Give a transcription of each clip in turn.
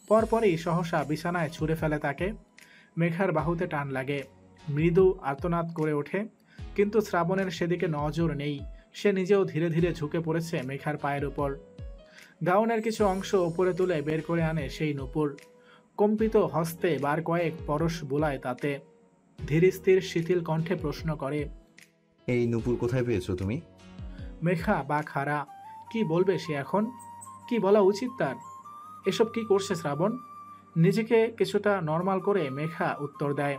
পরপরই সহসা বিছানায় ছুঁড়ে ফেলে তাকে। মেঘার বাহুতে টান লাগে, মৃদু আর্তনাদ করে ওঠে, কিন্তু শ্রাবণের সেদিকে নজর নেই। সে নিজেও ধীরে ধীরে ঝুঁকে পড়েছে মেঘার পায়ের উপর। গাউনের কিছু অংশ উপরে তুলে বের করে আনে সেই নূপুর। কম্পিত হস্তে বার কয়েক পরশ বোলায় তাতে। ধীরস্থির শিথিল কণ্ঠে প্রশ্ন করে, এই নূপুর কোথায় পেয়েছো তুমি? মেঘা বা খাড়া। কি বলবে সে এখন? কি বলা উচিত তার? এসব কি করছে শ্রাবণ? নিজেকে কিছুটা নর্মাল করে মেঘা উত্তর দেয়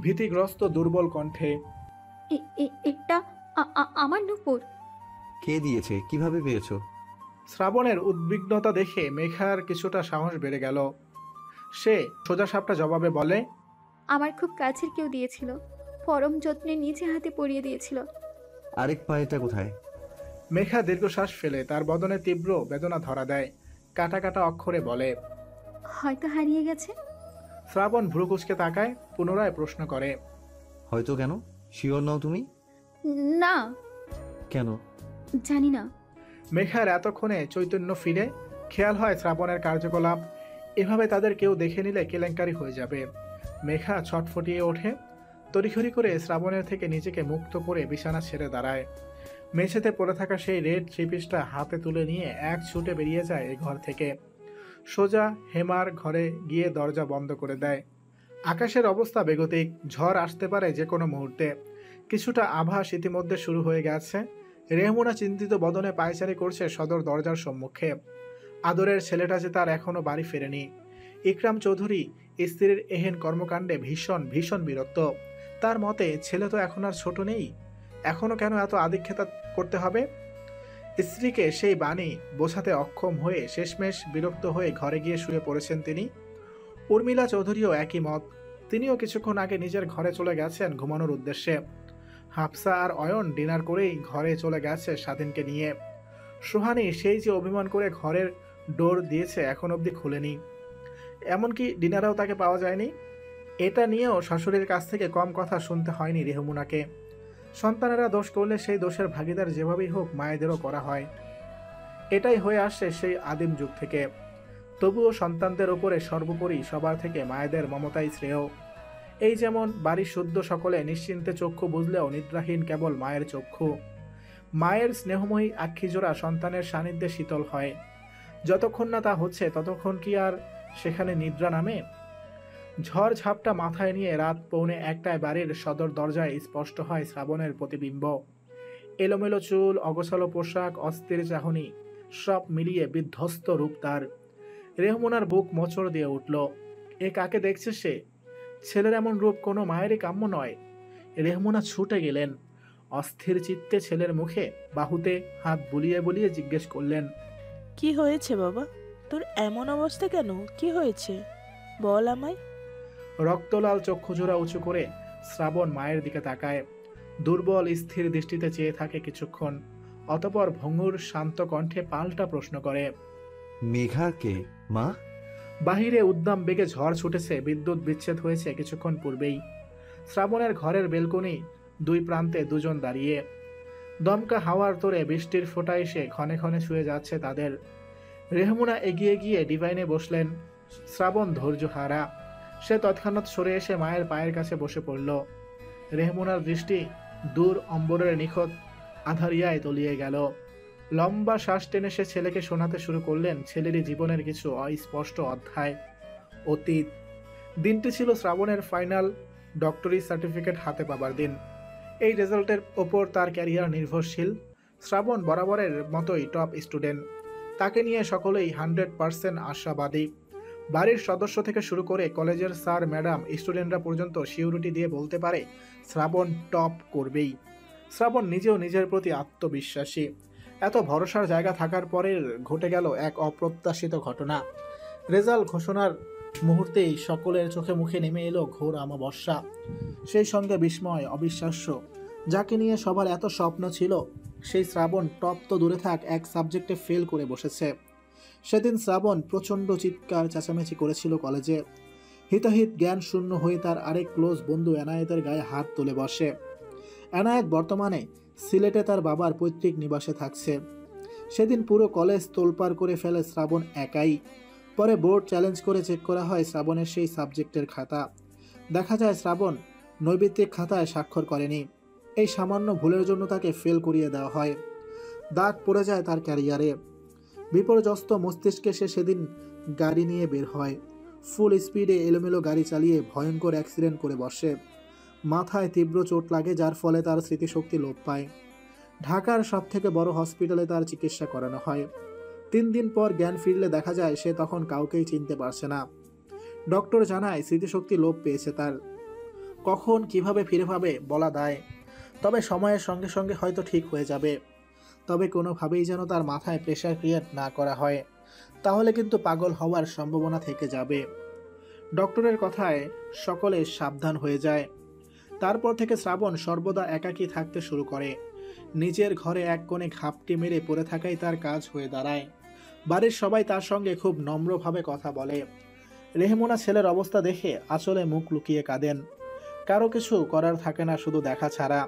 ভীতিগ্রস্ত দুর্বল কণ্ঠে, এটা আমার নূপুর। কে দিয়েছে? কিভাবে পেয়েছো? শ্রাবণের উদ্বিগ্নতা দেখে মেঘার কিছুটা সাহস বেড়ে গেল। সে সোজাসাপটা জবাবে বলে, আমার খুব কাছের কেউ দিয়েছিল, পরম যত্নে নিজে হাতে পরিয়ে দিয়েছিল। আরেক পায়েটা কোথায়? মেঘা দীর্ঘশ্বাস ফেলে তার বদনে তীব্র বেদনা ধরা দেয়। কাটা কাটা অক্ষরে বলে, হয়তো হারিয়ে গেছে। শ্রাবণ ভ্রুকুচকে তাকায়, পুনরায় প্রশ্ন করে, হয়তো কেন? শিওর নও তুমি? না, কেন? জানি না। মেঘার এতক্ষণে চৈতন্য ফিরে। খেয়াল হয় শ্রাবণের কার্যকলাপ এভাবে তাদের কেউ দেখে নিলে কেলেঙ্কারি হয়ে যাবে। মেঘা ছটফটিয়ে ওঠে, তড়িঘড়ি করে শ্রাবণের থেকে নিজেকে মুক্ত করে বিছানা ছেড়ে দাঁড়ায়। মেঝেতে পড়ে থাকা সেই রেড থ্রিপিসটা হাতে তুলে নিয়ে এক ছুটে বেরিয়ে যায় এই ঘর থেকে। সোজা হেমার ঘরে গিয়ে দরজা বন্ধ করে দেয়। আকাশের অবস্থা বেগতিক, ঝড় আসতে পারে যে কোনো মুহূর্তে। কিছুটা আভাস ইতিমধ্যে শুরু হয়ে গেছে। রেহমুনা চিন্তিত বদনে পায়চারি করছে সদর দরজার সম্মুখে। আদরের ছেলেটা যে তার এখনো বাড়ি ফেরেনি। ইকরাম চৌধুরী স্ত্রীর এহেন কর্মকাণ্ডে ভীষণ ভীষণ বিরক্ত। তার মতে ছেলে তো এখন আর ছোট নেই, এখনো কেন এত আদিক্ষেতা করতে হবে? স্ত্রীকে সেই বাণী বোঝাতে অক্ষম হয়ে শেষমেশ বিরক্ত হয়ে ঘরে গিয়ে শুয়ে পড়েছেন তিনি। উর্মিলা চৌধুরীও একই মত। তিনিও কিছুক্ষণ আগে নিজের ঘরে চলে গেছেন ঘুমানোর উদ্দেশ্যে। হাফসা আর অয়ন ডিনার করেই ঘরে চলে গেছে স্বাধীনকে নিয়ে। সোহানি সেই যে অভিমান করে ঘরের ডোর দিয়েছে এখন অবধি খুলেনি, এমনকি ডিনারেও তাকে পাওয়া যায়নি। এটা নিয়েও শাশুড়ির কাছ থেকে কম কথা শুনতে হয়নি রেহমুনাকে। সন্তানেরা দোষ করলে সেই দোষের ভাগিদার যেভাবেই হোক মায়েদেরও করা হয়। এটাই হয়ে আসছে সেই আদিম যুগ থেকে। তবুও সন্তানদের ওপরে সর্বোপরি সবার থেকে মায়েদের মমতাই শ্রেয়। এই যেমন বাড়ির শুদ্ধ সকলে নিশ্চিন্তে চক্ষু বুঝলেও নিদ্রাহীন কেবল মায়ের চক্ষু। মায়ের স্নেহময়ী আক্ষিজোড়া সন্তানের সান্নিধ্যে শীতল হয়। যতক্ষণ না তা হচ্ছে ততক্ষণ কি আর সেখানে নিদ্রা নামে? ঝড় ঝাপটা মাথায় নিয়ে রাত 1:45 বাড়ির সদর দরজায় স্পষ্ট হয় শ্রাবণের প্রতিবিম্ব। এলোমেলো চুল, অগোছালো পোশাক, অস্থির চাহনি, সব মিলিয়ে বিধ্বস্ত রূপ তার। রেহমুনার বুক মোচড় দিয়ে উঠল। এ কাকে দেখছে সে? ছেলের এমন রূপ কোনো মায়েরই কাম্য নয়। রেহমুনা ছুটে গেলেন, অস্থির চিত্তে ছেলের মুখে বাহুতে হাত বুলিয়ে বুলিয়ে জিজ্ঞেস করলেন, কি হয়েছে বাবা? তোর এমন অবস্থা কেন? কি হয়েছে বল আমায়। রক্তলাল চক্ষুজোড়া উঁচু করে শ্রাবণ মায়ের দিকে তাকায়। দুর্বল স্থির দৃষ্টিতে চেয়ে থাকে কিছুক্ষণ, অতপর ভঙ্গুর শান্ত কণ্ঠে পাল্টা প্রশ্ন করে, মেঘা কে মা? বাহিরে উদ্দাম বেগে ঝড় ছুটেছে, বিদ্যুৎ বিচ্ছেদ হয়েছে কিছুক্ষণ পূর্বেই। শ্রাবণের ঘরের বেলকনি দুই প্রান্তে দুজন দাঁড়িয়ে। দমকা হাওয়ার তোড়ে বৃষ্টির ফোঁটা এসে ক্ষণে ক্ষণে ছুঁয়ে যাচ্ছে তাদের। রেহমুনা এগিয়ে গিয়ে ডিভাইনে বসলেন। শ্রাবণ ধৈর্য হারা। সে তৎক্ষণাৎ সরে এসে মায়ের পায়ের কাছে বসে পড়ল। রেহমুনার দৃষ্টি দূর অম্বরের নিখত আধারিয়ায় তলিয়ে গেল। লম্বা শ্বাস টেনে সে ছেলেকে শোনাতে শুরু করলেন ছেলেরই জীবনের কিছু অস্পষ্ট অধ্যায়, অতীত। দিনটি ছিল শ্রাবণের ফাইনাল ডক্টরি সার্টিফিকেট হাতে পাবার দিন। এই রেজাল্টের ওপর তার ক্যারিয়ার নির্ভরশীল। শ্রাবণ বরাবরের মতোই টপ স্টুডেন্ট। তাকে নিয়ে সকলেই 100% আশাবাদী। বাড়ির সদস্য থেকে শুরু করে কলেজের স্যার ম্যাডাম স্টুডেন্টরা পর্যন্ত সিউরিটি দিয়ে বলতে পারে শ্রাবণ টপ করবেই। শ্রাবণ নিজেও নিজের প্রতি আত্মবিশ্বাসী। এত ভরসার জায়গা থাকার পরে ঘটে গেল এক অপ্রত্যাশিত ঘটনা। রেজাল্ট ঘোষণার মুহূর্তেই সকলের চোখে মুখে নেমে এলো ঘোর আমাবস্যা। সেই সঙ্গে বিস্ময়, অবিশ্বাস্য। যাকে নিয়ে সবার এত স্বপ্ন ছিল, সেই শ্রাবণ টপ তো দূরে থাক, এক সাবজেক্টে ফেল করে বসেছে। সেদিন শ্রাবণ প্রচণ্ড চিৎকার চেঁচামেচি করেছিল কলেজে। হিতাহিত জ্ঞান শূন্য হয়ে তার আরেক ক্লোজ বন্ধু এনায়েতের গায়ে হাত তুলে বসে। এনায়েত বর্তমানে সিলেটে তার বাবার পৈতৃক নিবাসে থাকছে। সেদিন পুরো কলেজ তোলপাড় করে ফেলে শ্রাবণ একাই। পরে বোর্ড চ্যালেঞ্জ করে চেক করা হয় শ্রাবণের সেই সাবজেক্টের খাতা। দেখা যায় শ্রাবণ নৈবিত্তিক খাতায় স্বাক্ষর করেনি। এই সামান্য ভুলের জন্য তাকে ফেল করিয়ে দেওয়া হয়। দাগ পড়ে যায় তার ক্যারিয়ারে। বিপর্যস্ত মস্তিষ্কে সে সেদিন গাড়ি নিয়ে বের হয়। ফুল স্পিডে এলোমেলো গাড়ি চালিয়ে ভয়ঙ্কর অ্যাক্সিডেন্ট করে বসে। মাথায় তীব্র চোট লাগে, যার ফলে তার স্মৃতিশক্তি লোপ পায়। ঢাকার সবথেকে বড় হসপিটালে তার চিকিৎসা করানো হয়। 3 দিন পর জ্ঞান ফিরলে দেখা যায় সে তখন কাউকেই চিনতে পারছে না। ডক্টর জানায় স্মৃতিশক্তি লোপ পেয়েছে তার। কখন কিভাবে ফিরে পাবে বলা দায়, তবে সময়ের সঙ্গে সঙ্গে হয়তো ঠিক হয়ে যাবে। তবে কোনোভাবেই যেন তার মাথায় প্রেশার ক্রিয়েট না করা হয়, তাহলে কিন্তু পাগল হওয়ার সম্ভাবনা থেকে যাবে। ডক্টরের কথায় সকলে সাবধান হয়ে যায়। তারপর থেকে শ্রাবণ সর্বদা একাকী থাকতে শুরু করে। নিজের ঘরে এক কোণে ঘাপটি মেরে পড়ে থাকাই তার কাজ হয়ে দাঁড়ায়। বাড়ির সবাই তার সঙ্গে খুব নম্রভাবে কথা বলে। রেহমুনা ছেলের অবস্থা দেখে আঁচলে মুখ লুকিয়ে কাঁদেন। কারো কিছু করার থাকে না, শুধু দেখা ছাড়া।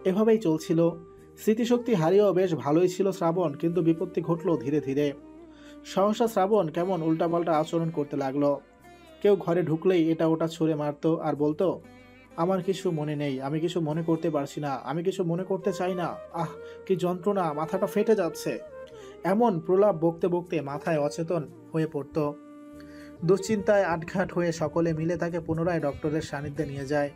এভাবেই চলছিল। স্মৃতিশক্তি হারিয়েও বেশ ভালোই ছিল শ্রাবণ, কিন্তু বিপত্তি ঘটল ধীরে ধীরে। সহসা শ্রাবণ কেমন উল্টাপাল্টা আচরণ করতে লাগলো। কেউ ঘরে ঢুকলেই এটা ওটা ছুঁড়ে মারতো আর বলতো, আমার কিছু মনে নেই, আমি কিছু মনে করতে পারছি না, আমি কিছু মনে করতে চাই না, আহ কি যন্ত্রণা, মাথাটা ফেটে যাচ্ছে। এমন প্রলাপ বকতে বকতে মাথায় অচেতন হয়ে পড়তো। দুশ্চিন্তায় আটঘাট হয়ে সকলে মিলে তাকে পুনরায় ডক্টরের সান্নিধ্যে নিয়ে যায়।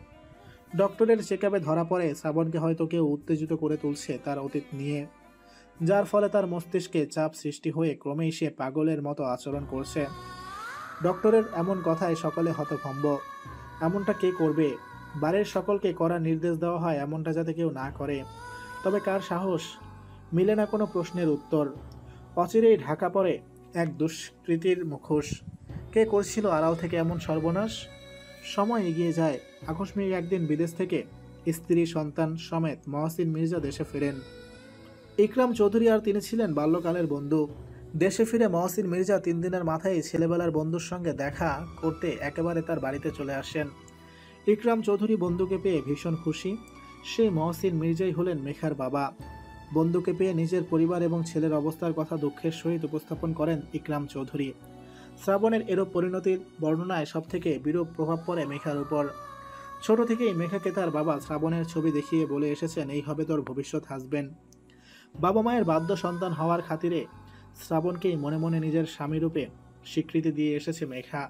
ডক্টরের চেকআপে ধরা পড়ে শ্রাবণকে হয়তো কেউ উত্তেজিত করে তুলছে তার অতীত নিয়ে, যার ফলে তার মস্তিষ্কে চাপ সৃষ্টি হয়ে ক্রমেই সে পাগলের মতো আচরণ করছে। ডক্টরের এমন কথায় সকলে হতভম্ব। এমনটা কে করবে? বাড়ির সকলকে করার নির্দেশ দেওয়া হয় এমনটা যাতে কেউ না করে, তবে কার সাহস? মিলে না কোনো প্রশ্নের উত্তর। অচিরেই ঢাকা পড়ে এক দুষ্কৃতীর মুখোশ। কে করছিল আড়াল থেকে এমন সর্বনাশ? সময় এগিয়ে যায়। আকস্মিক একদিন বিদেশ থেকে স্ত্রী সন্তান সমেত মহসিন মির্জা দেশে ফেরেন। ইকরাম চৌধুরী আর তিনি ছিলেন বাল্যকালের বন্ধু। দেশে ফিরে মহসিন মির্জা 3 দিনের মাথায় ছেলেবেলার বন্ধুর সঙ্গে দেখা করতে একেবারে তার বাড়িতে চলে আসেন। ইকরাম চৌধুরী বন্ধুকে পেয়ে ভীষণ খুশি। সেই মহসিন মির্জাই হলেন মেঘার বাবা। বন্ধুকে পেয়ে নিজের পরিবার এবং ছেলের অবস্থার কথা দুঃখের সহিত উপস্থাপন করেন ইকরাম চৌধুরী। শ্রাবণের এরূপ পরিণতির বর্ণনায় সবথেকে বিরূপ প্রভাব পড়ে মেঘার উপর। ছোট থেকেই মেঘাকে তার বাবা শ্রাবণের ছবি দেখিয়ে বলে এসেছেন, এই হবে তোর ভবিষ্যৎ হাসবেন্ড। বাবা মায়ের বাধ্য সন্তান হওয়ার খাতিরে শ্রাবণকেই মনে মনে নিজের স্বামীরূপে স্বীকৃতি দিয়ে এসেছে মেঘা।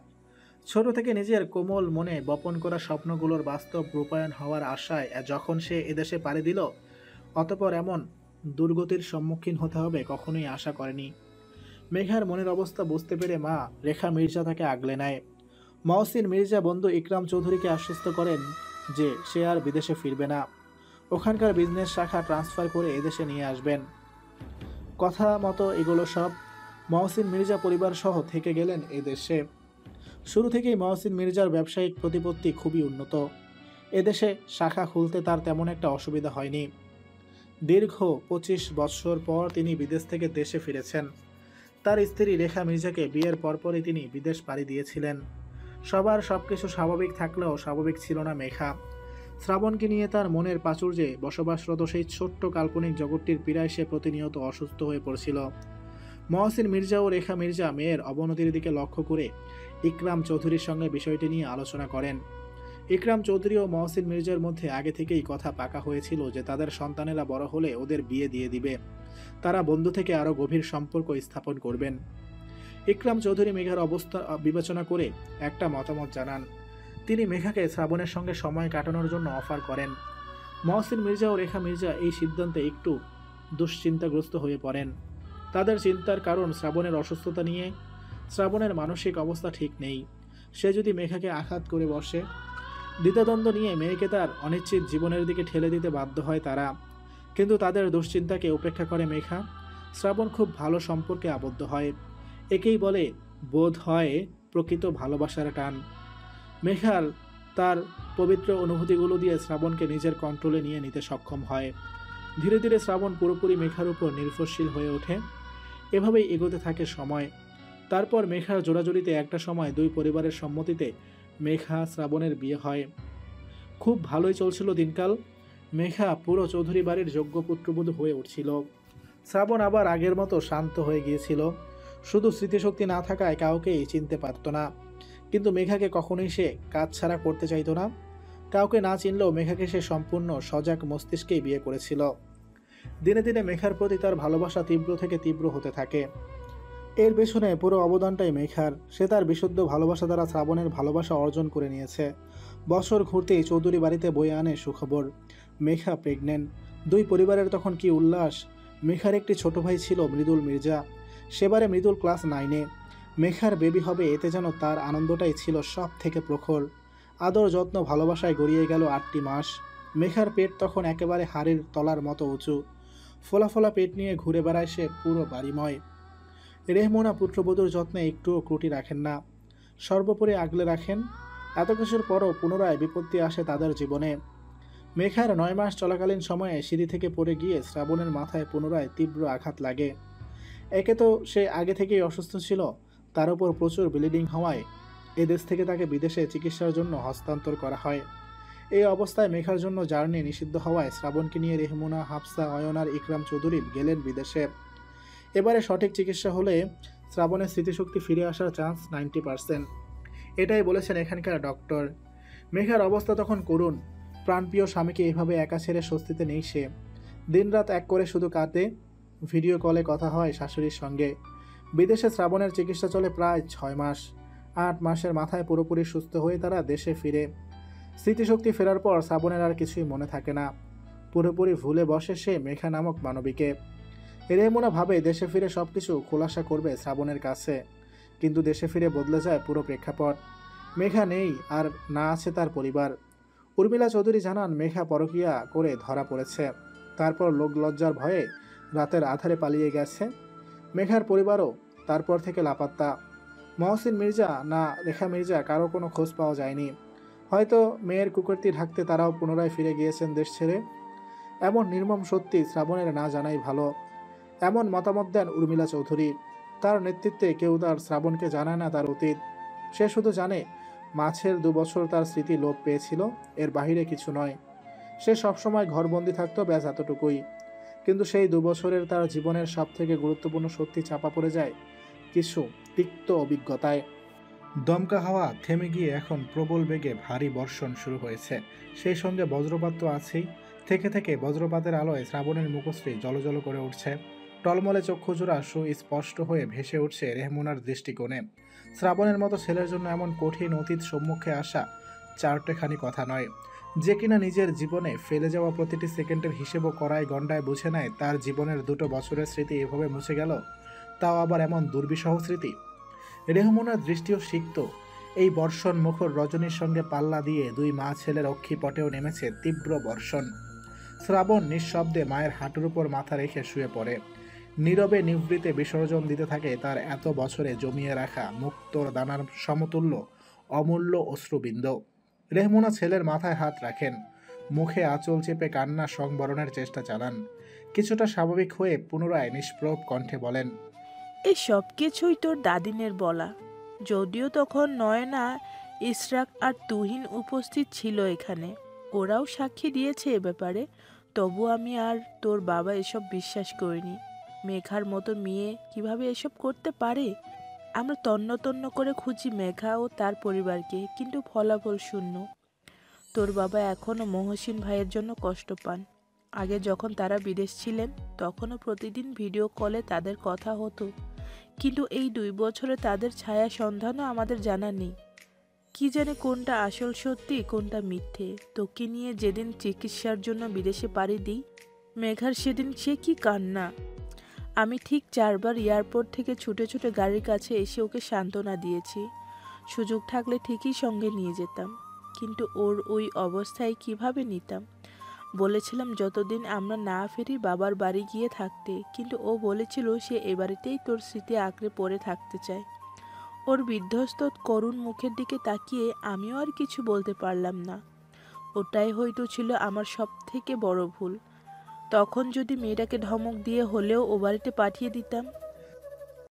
ছোট থেকে নিজের কোমল মনে বপন করা স্বপ্নগুলোর বাস্তব রূপায়ণ হওয়ার আশায় যখন সে এদেশে পাড়ি দিল, অতঃপর এমন দুর্গতির সম্মুখীন হতে হবে কখনোই আশা করেনি। মেঘার মনের অবস্থা বুঝতে পেরে মা রেখা মির্জা তাকে আগলে নেয়। মহসিন মির্জা বন্ধু ইকরাম চৌধুরীকে আশ্বস্ত করেন যে সে আর বিদেশে ফিরবে না, ওখানকার বিজনেস শাখা ট্রান্সফার করে এদেশে নিয়ে আসবেন। কথা মতো এগুলো সব। মহসিন মির্জা পরিবার সহ থেকে গেলেন এদেশে। শুরু থেকেই মহসিন মির্জার ব্যবসায়িক প্রতিপত্তি খুবই উন্নত। এদেশে শাখা খুলতে তার তেমন একটা অসুবিধা হয়নি। দীর্ঘ 25 বৎসর পর তিনি বিদেশ থেকে দেশে ফিরেছেন। তার স্ত্রী রেখা মির্জাকে বিয়ের পরপরই তিনি বিদেশ পাড়ি দিয়েছিলেন। সবার সবকিছু স্বাভাবিক থাকলেও স্বাভাবিক ছিল না মেঘা। শ্রাবণকে নিয়ে তার মনের প্রাচুর্যে বসবাসরত সেই ছোট্ট কাল্পনিক জগৎটির পীড়ায় সে প্রতিনিয়ত অসুস্থ হয়ে পড়ছিল। মহসিন মির্জা ও রেখা মির্জা মেয়ের অবনতির দিকে লক্ষ্য করে ইকরাম চৌধুরীর সঙ্গে বিষয়টি নিয়ে আলোচনা করেন। ইকরাম চৌধুরী ও মহসিন মির্জার মধ্যে আগে থেকেই কথা পাকা হয়েছিল যে তাদের সন্তানেরা বড় হলে ওদের বিয়ে দিয়ে দিবে, তারা বন্ধু থেকে আরও গভীর সম্পর্ক স্থাপন করবেন। ইকরাম চৌধুরী মেঘার অবস্থা বিবেচনা করে একটা মতামত জানান। তিনি মেঘাকে শ্রাবণের সঙ্গে সময় কাটানোর জন্য অফার করেন। মহসিন মির্জা ও রেখা মির্জা এই সিদ্ধান্তে একটু দুশ্চিন্তাগ্রস্ত হয়ে পড়েন। তাদের চিন্তার কারণ শ্রাবণের অসুস্থতা নিয়ে। শ্রাবণের মানসিক অবস্থা ঠিক নেই। সে যদি মেঘাকে আঘাত করে বসে, দ্বিধাদ্বন্দ্ব নিয়ে মেয়েকে তার অনিশ্চিত জীবনের দিকে ঠেলে দিতে বাধ্য হয় তারা। কিন্তু তাদের দুশ্চিন্তাকে উপেক্ষা করে মেঘা। শ্রাবণ খুব ভালো সম্পর্কে আবদ্ধ হয়। একেই বলে বোধ হয় প্রকৃত ভালোবাসার টান। মেঘার তার পবিত্র অনুভূতিগুলো দিয়ে শ্রাবণকে নিজের কন্ট্রোলে নিয়ে নিতে সক্ষম হয়। ধীরে ধীরে শ্রাবণ পুরোপুরি মেঘার উপর নির্ভরশীল হয়ে ওঠে। এভাবেই এগোতে থাকে সময়। তারপর মেঘার জোড়াজুড়িতে একটা সময় দুই পরিবারের সম্মতিতে মেঘা শ্রাবণের বিয়ে হয়। খুব ভালোই চলছিল দিনকাল। মেঘা পুরো চৌধুরী বাড়ির যোগ্য পুত্রবধূ হয়ে উঠছিল। শ্রাবণ আবার আগের মতো শান্ত হয়ে গিয়েছিল। শুধু স্মৃতিশক্তি না থাকায় কাউকেই চিনতে পারত না। কিন্তু মেঘাকে কখনোই সে কাজ ছাড়া করতে চাইতো না। কাউকে না চিনলেও মেঘাকে সে সম্পূর্ণ সজাগ মস্তিষ্কেই বিয়ে করেছিল। দিনে দিনে মেঘার প্রতি তার ভালোবাসা তীব্র থেকে তীব্র হতে থাকে। এর পেছনে পুরো অবদানটাই মেঘার। সে তার বিশুদ্ধ ভালোবাসা দ্বারা শ্রাবণের ভালোবাসা অর্জন করে নিয়েছে। বছর ঘুরতেই চৌধুরী বাড়িতে বয়ে আনে সুখবর, মেঘা প্রেগনেন্ট। দুই পরিবারের তখন কি উল্লাস। মেঘার একটি ছোট ভাই ছিল মৃদুল মির্জা। সেবারে মৃদুল ক্লাস 9-এ। মেঘার বেবি হবে, এতে যেন তার আনন্দটাই ছিল সব থেকে প্রখর। আদর যত্ন ভালোবাসায় গড়িয়ে গেল 8টি মাস। মেঘার পেট তখন একেবারে হাড়ির তলার মতো উঁচু। ফোলা ফোলা পেট নিয়ে ঘুরে বেড়ায় সে পুরো বাড়িময়। রেহমোনা পুত্রবধূর যত্নে একটুও ত্রুটি রাখেন না, সর্বোপরি আগলে রাখেন। এত কিছুর পরও পুনরায় বিপত্তি আসে তাদের জীবনে। মেঘার 9 মাস চলাকালীন সময়ে সিঁড়ি থেকে পড়ে গিয়ে শ্রাবণের মাথায় পুনরায় তীব্র আঘাত লাগে। একে তো সে আগে থেকেই অসুস্থ ছিল, তার উপর প্রচুর ব্লিডিং হওয়ায় এদেশ থেকে তাকে বিদেশে চিকিৎসার জন্য হস্তান্তর করা হয়। এই অবস্থায় মেঘার জন্য জার্নি নিষিদ্ধ হওয়ায় শ্রাবণকে নিয়ে রেহমোনা, হাফসা, অয়ন আর ইকরাম চৌধুরী গেলেন বিদেশে। এবারে সঠিক চিকিৎসা হলে শ্রাবণের স্মৃতিশক্তি ফিরে আসার চান্স 90%। এটাই বলেছেন এখানকার ডক্টর। মেঘার অবস্থা তখন করুণ। প্রাণপ্রিয় স্বামীকে এভাবে একা ছেড়ে স্বস্তিতে নেই সে। দিনরাত এক করে শুধু কাঁদে। ভিডিও কলে কথা হয় শাশুড়ির সঙ্গে। বিদেশে শ্রাবণের চিকিৎসা চলে প্রায় 6 মাস। 8 মাসের মাথায় পুরোপুরি সুস্থ হয়ে তারা দেশে ফিরে। স্মৃতিশক্তি ফেরার পর শ্রাবণের আর কিছুই মনে থাকে না। পুরোপুরি ভুলে বসে সে মেঘা নামক মানবীকে। রেহমোনা ভাবে দেশে ফিরে সবকিছু খোলাসা করবে শ্রাবণের কাছে। কিন্তু দেশে ফিরে বদলে যায় পুরো প্রেক্ষাপট। মেঘা নেই, আর না আছে তার পরিবার। উর্মিলা চৌধুরী জানান মেঘা পরকীয়া করে ধরা পড়েছে। তারপর লোক লজ্জার ভয়ে রাতের আধারে পালিয়ে গেছে। মেঘার পরিবারও তারপর থেকে লাপাত্তা। মহসিন মির্জা না রেখা মির্জা কারো কোনো খোঁজ পাওয়া যায়নি। হয়তো মেয়ের কুকর্তি ঢাকতে তারাও পুনরায় ফিরে গিয়েছেন দেশ ছেড়ে। এমন নির্মম সত্যি শ্রাবণের না জানাই ভালো, এমন মতামত দেন উর্মিলা চৌধুরী। তার নেতৃত্বে কেউ তার শ্রাবণকে জানায় না তার অতীত। সে শুধু জানে মাঝের 2 বছর তার স্মৃতি লোপ পেয়েছিল, এর বাহিরে কিছু নয়। সে সবসময় ঘরবন্দি থাকতো, ব্যাস এতটুকুই। কিন্তু সেই 2 বছরের তার জীবনের সবথেকে গুরুত্বপূর্ণ সত্যি চাপা পড়ে যায় কিছু তিক্ত অভিজ্ঞতায়। দমকা হাওয়া থেমে গিয়ে এখন প্রবল বেগে ভারী বর্ষণ শুরু হয়েছে। সেই সঙ্গে বজ্রপাত তো আছেই। থেকে থেকে বজ্রপাতের আলোয় শ্রাবণের মুখশ্রী জলজল করে উঠছে। টলমলে চক্ষুজোড়া সুস্পষ্ট হয়ে ভেসে উঠছে রেহমোনার দৃষ্টিকোণে। শ্রাবণের মতো ছেলের জন্য এমন কঠিন অতীত সম্মুখে আসা চারটেখানি কথা নয়। যে কিনা নিজের জীবনে ফেলে যাওয়া প্রতিটি সেকেন্ডের হিসেবও করায় গণ্ডায় বুঝে নেয় তার জীবনের 2 বছরের স্মৃতি এভাবে মুছে গেল, তাও আবার এমন দুর্বিষহ স্মৃতি। রেহমোনার দৃষ্টিও সিক্ত। এই বর্ষণ মুখর রজনীর সঙ্গে পাল্লা দিয়ে 2 মা ছেলের অক্ষিপটেও নেমেছে তীব্র বর্ষণ। শ্রাবণ নিঃশব্দে মায়ের হাঁটুর উপর মাথা রেখে শুয়ে পড়ে। নীরবে নিভৃতে বিসর্জন দিতে থাকে তার এত বছরে জমিয়ে রাখা মুক্তোর দানার সমতুল্য অমূল্য অশ্রুবিন্দ। রেহমোনা ছেলের মাথায় হাত রাখেন, মুখে আঁচল চেপে কান্না সংবরণের চেষ্টা চালান। কিছুটা স্বাভাবিক হয়ে পুনরায় নিষ্প্রভ কণ্ঠে বলেন, এই সব কিছুই তোর দাদিনের বলা। যদিও তখন নয়না, ইশরাক আর তুহিন উপস্থিত ছিল এখানে, ওরাও সাক্ষী দিয়েছে এ ব্যাপারে। তবু আমি আর তোর বাবা এসব বিশ্বাস করিনি। মেঘার মতো মেয়ে কিভাবে এসব করতে পারে? আমরা তন্ন তন্ন করে খুঁজি মেঘা ও তার পরিবারকে, কিন্তু ফলাফল শূন্য। তোর বাবা এখনও মহসিন ভাইয়ের জন্য কষ্ট পান। আগে যখন তারা বিদেশ ছিলেন তখনও প্রতিদিন ভিডিও কলে তাদের কথা হতো, কিন্তু এই 2 বছরে তাদের ছায়া সন্ধানও আমাদের জানা নেই। কি জানে কোনটা আসল সত্যি কোনটা মিথ্যে। তোকে নিয়ে যেদিন চিকিৎসার জন্য বিদেশে পাড়ি দিই, মেঘার সেদিন সে কি কান্না। আমি ঠিক 4 বার এয়ারপোর্ট থেকে ছুটে ছুটে গাড়ির কাছে এসে ওকে সান্ত্বনা দিয়েছি। সুযোগ থাকলে ঠিকই সঙ্গে নিয়ে যেতাম, কিন্তু ওর ওই অবস্থায় কিভাবে নিতাম। বলেছিলাম যতদিন আমরা না ফিরি বাবার বাড়ি গিয়ে থাকতে, কিন্তু ও বলেছিল সে এ বাড়িতেই তোর স্মৃতি আঁকড়ে পড়ে থাকতে চায়। ওর বিধ্বস্ত করুণ মুখের দিকে তাকিয়ে আমিও আর কিছু বলতে পারলাম না। ওটাই হয়তো ছিল আমার সব থেকে বড় ভুল। তখন যদি মেয়েটাকে ধমক দিয়ে হলেও ও বাড়িতে পাঠিয়ে দিতাম,